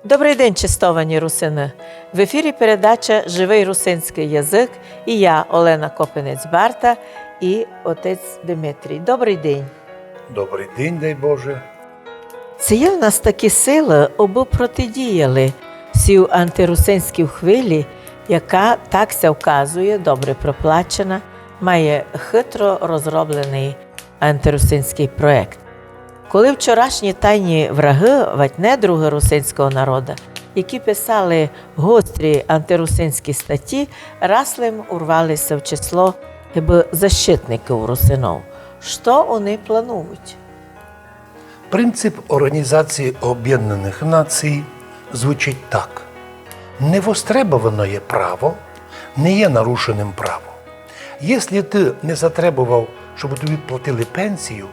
Добрий день, чистовані русини! В ефірі передача «Живий русинський язик» і я, Олена Копинець-Барта, і отець Дмитрій. Добрий день! Добрий день, дай Боже! Це є в нас такі сили, аби протидіяли цій антирусинській хвилі, яка, так ся вказує, добре проплачена, має хитро розроблений антирусинський проєкт. Коли вчорашні тайні враги, недруги русинського народу, які писали гострі антирусинські статті, раслим урвалися в число защитників русинов. Що вони планують? Принцип Організації Об'єднаних Націй звучить так. Невостребоване право не є нарушеним правом. Якщо ти не затребував, щоб тобі платили пенсію,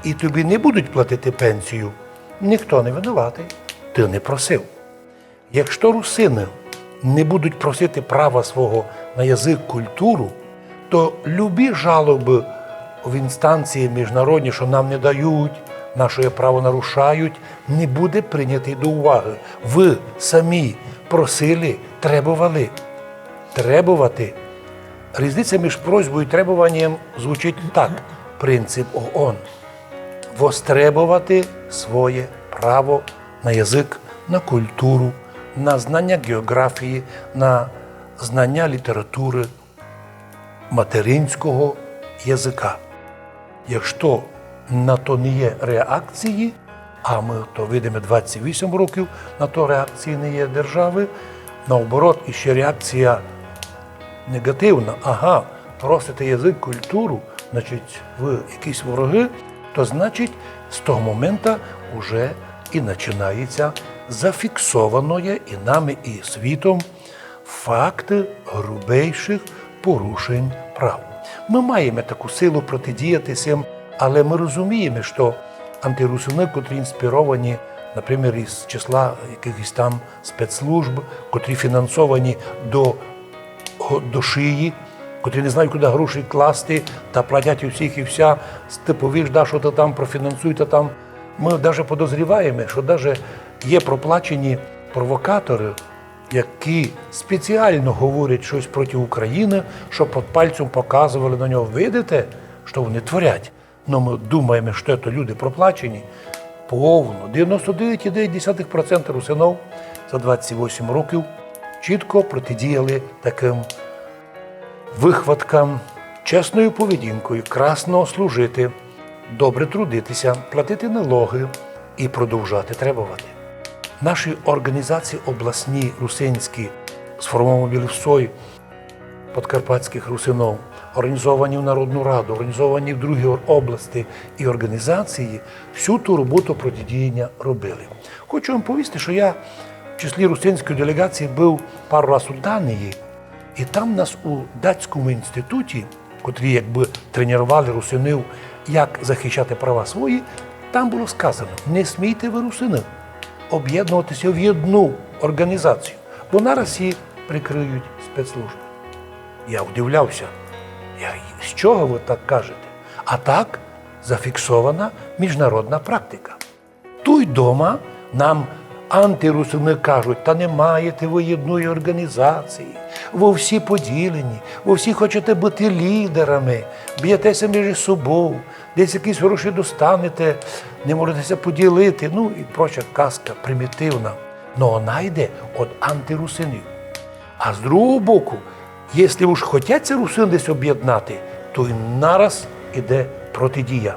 і тобі не будуть платити пенсію, ніхто не винуватий, ти не просив. Якщо русини не будуть просити права свого на язик, культуру, то любі жалоби в інстанції міжнародні, що нам не дають, наше право нарушають, не буде прийнятий до уваги. Ви самі просили, требували. Требувати. Різниця між просьбою і требуванням звучить так. Принцип ООН. Востребувати своє право на язик, на культуру, на знання географії, на знання літератури, материнського язика. Якщо на то не є реакції, а ми то видимо 28 років, на то реакції не є держави, наоборот, іще реакція негативна. Ага, просите язик, культуру, значить, ви якісь вороги, то значить, з того моменту вже і починається зафіксованое і нами, і світом факти грубейших порушень прав. Ми маємо таку силу протидіяти цим, але ми розуміємо, що антирусини, котрі інспіровані, наприклад, із числа якихось там спецслужб, котрі фінансовані до шиї, котрі не знають, куди гроші класти, та платять у всіх і вся, типові ж, що то там профінансуйте там. Ми навіть підозріваємо, що навіть є проплачені провокатори, які спеціально говорять щось проти України, щоб під пальцем показували на нього. Видите, що вони творять? Но ми думаємо, що це люди проплачені. Повно. 99,9% русинов за 28 років чітко протидіяли таким вихваткам, чесною поведінкою, красно служити, добре трудитися, платити налоги і продовжати требувати. Наші організації обласні, русинські, сформовані в СОЙ, подкарпатських русинов, організовані в Народну Раду, організовані в другі області і організації, всю ту роботу протидіяння робили. Хочу вам повісти, що я в числі русинської делегації був пару разів у Данії, і там нас у датському інституті, котрі якби тренували русинів, як захищати права свої, там було сказано, не смійте ви русини об'єднуватися в одну організацію, бо нараз їх прикриють спецслужби. Я удивлявся, з чого ви так кажете? А так зафіксована міжнародна практика. Тут дома нам антирусини кажуть, та не маєте ви одної організації, ви всі поділені, ви всі хочете бути лідерами, б'єтеся між собою, десь якісь гроші достанете, не можетеся поділити, ну і проча казка примітивна. Но вона йде від антирусинів. А з другого боку, якщо ж хочеться русин десь об'єднати, то і нараз іде протидія.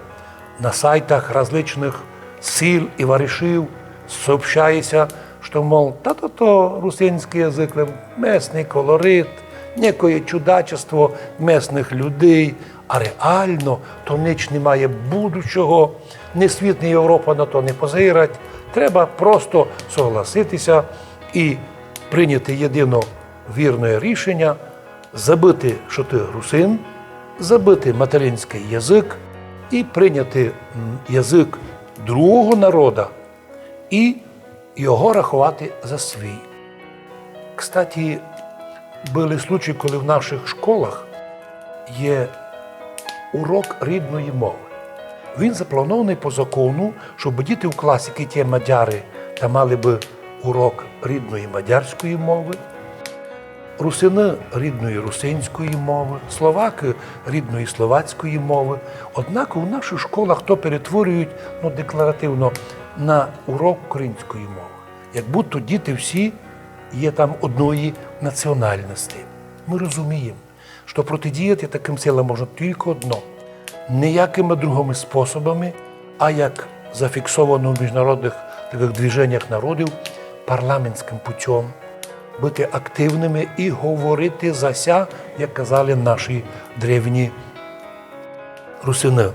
На сайтах различних сил і варишів сообщається, що, мол, та-то русинський язик, місний колорит, некоє чудачество місних людей, а реально то ніч немає будущого, ні світ, ні Європа на то не позирать. Треба просто согласитися і прийняти єдино вірне рішення, забити, що ти русин, забити материнський язик і прийняти язик другого народу і його рахувати за свій. Кстати, були случаї, коли в наших школах є урок рідної мови. Він запланований по закону, щоб діти в класі, які ті мадяри та мали би урок рідної мадярської мови, русини рідної русинської мови, словаки рідної словацької мови. Однак у наших школах то перетворюють декларативно на урок української мови. Як будто діти всі є там одної національності. Ми розуміємо, що протидіяти таким силам можна тільки одно – ніякими другими способами, а як зафіксовано в міжнародних таких движеннях народів, парламентським путем, бути активними і говорити зася, як казали наші древні русини.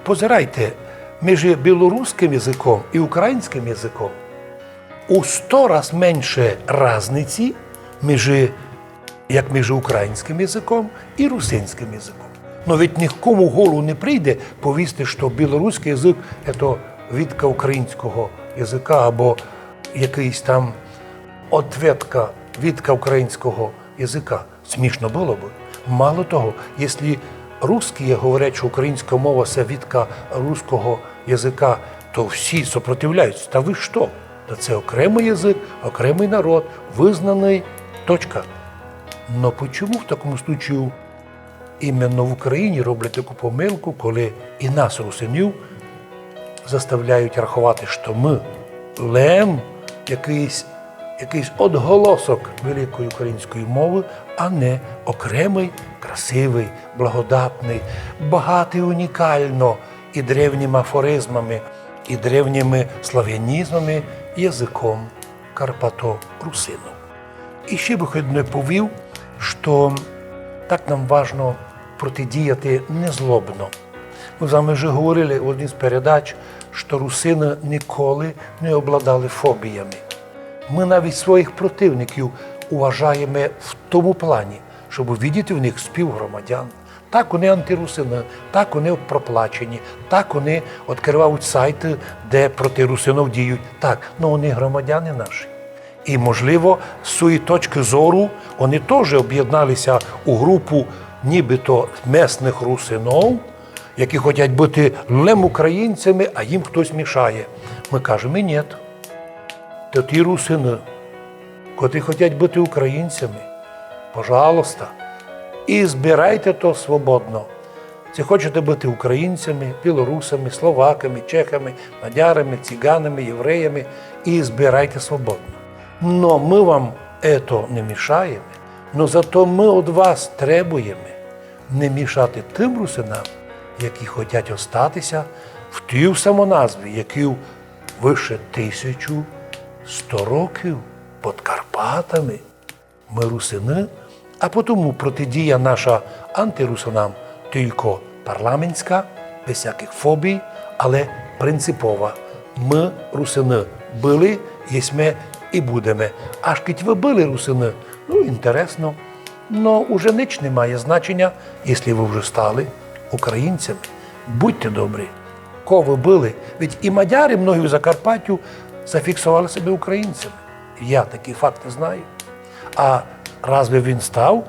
Позирайте, між білоруським язиком і українським язиком у 100 раз менше різниці між українським язиком і русинським язиком. Но ведь нікому в голову не прийде повісти, що білоруський язик – це відка українського язика або якийсь там відка українського язика. Смішно було б. Мало того, якщо русські говорять, що українська мова – це відка руського язика, то всі супротивляються. Та ви що? Та це окремий язик, окремий народ, визнаний, точка. Но чому в такому случаю іменно в Україні роблять таку помилку, коли і нас, русинів, заставляють рахувати, що ми лем якийсь отголосок великої української мови, а не окремий, красивий, благодатний, багатий унікально і древніми афоризмами, і древніми слав'янізмами язиком карпато-русину. І ще би не повів, що так нам важливо протидіяти незлобно. Ми з вами вже говорили в одній з передач, що русини ніколи не обладали фобіями. Ми навіть своїх противників уважаємо в тому плані, щоб видіти в них співгромадян. Так вони антирусини, так вони проплачені, так вони відкривають сайти, де проти русинів діють. Так, але вони громадяни наші. І, можливо, з цієї точки зору вони теж об'єдналися у групу нібито місних русинів, які хочуть бути українцями, а їм хтось мішає. Ми кажемо, ні. То ті русини, котрі хочуть бути українцями, пожалуйста, і збирайте то свободно. Це хочете бути українцями, білорусами, словаками, чехами, мадярами, циганами, євреями, і збирайте свободно. Но ми вам це не мішаємо, но зато ми від вас требуємо не мішати тим русинам, які хочуть остатися в тій самоназві, які вище 1100 років під Карпатами. Ми русини, а тому протидія наша антирусинам тільки парламентська, без всяких фобій, але принципова. Ми русини були, єсме і будемо. Аж кить ви були русини, інтересно, но уже ніч не має значення, якщо ви вже стали українцями. Будьте добрі. Ко ви були? Ведь і мадяри, многі в Закарпаттю, зафіксували себе українцями. Я такі факти знаю. А разве він став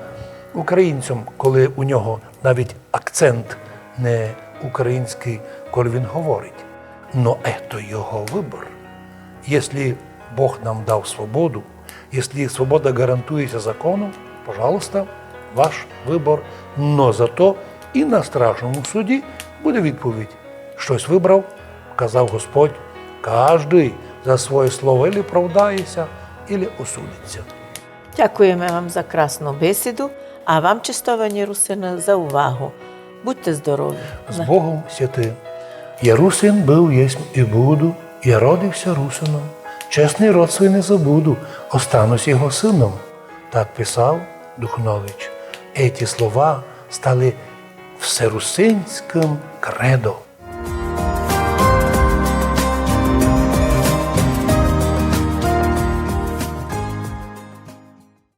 українцем, коли у нього навіть акцент не український, коли він говорить? Но це його вибір. Якщо Бог нам дав свободу, якщо свобода гарантується законом, пожалуйста, ваш вибір. Но зато і на страшному суді буде відповідь. Щось вибрав, казав Господь, кожен за своє слово ілі правдається, ілі осудиться. Дякуємо вам за красну бесіду, а вам, чистовані русини, за увагу. Будьте здорові. З Богом святим. Я русин був, єсмь і буду, я родився русином. Чесний род свій не забуду, останусь його сином. Так писав Духнович. Ці слова стали всерусинським кредо.